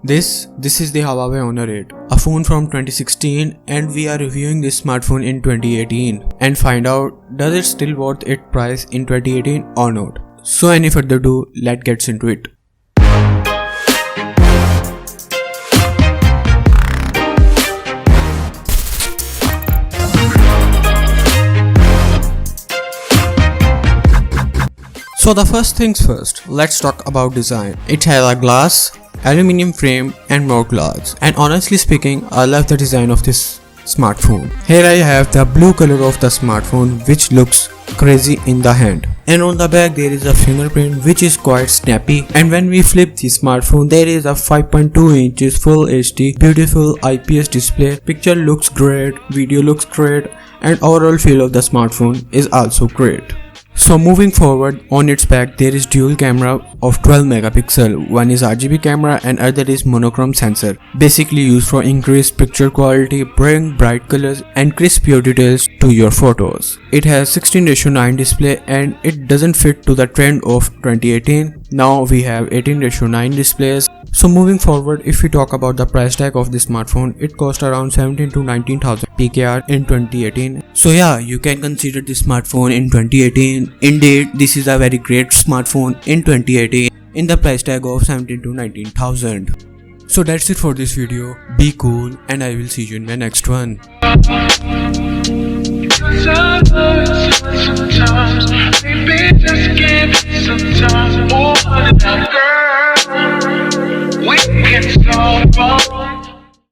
This is the Huawei Honor 8, a phone from 2016, and we are reviewing this smartphone in 2018 and find out does it still worth its price in 2018 or not. So any further ado, let's get into it. So the first things first, let's talk about design. It has a glass, aluminium frame and more glass, and honestly speaking, I love the design of this smartphone. Here I have the blue color of the smartphone, which looks crazy in the hand, and on the back there is a fingerprint which is quite snappy, and when we flip the smartphone there is a 5.2 inches full HD beautiful IPS display. Picture looks great, video looks great, and overall feel of the smartphone is also great. So moving forward, on its back there is dual camera of 12 megapixel. One is RGB camera and other is monochrome sensor, basically used for increased picture quality, bring bright colors and crisp pure details to your photos. It has 16:9 display and it doesn't fit to the trend of 2018. Now we have 18:9 displays. So moving forward, if we talk about the price tag of this smartphone, it cost around 17 to 19,000 PKR in 2018. So yeah, you can consider this smartphone in 2018. Indeed, this is a very great smartphone in 2018 in the price tag of 17 to 19,000. So that's it for this video. Be cool and I will see you in my next one.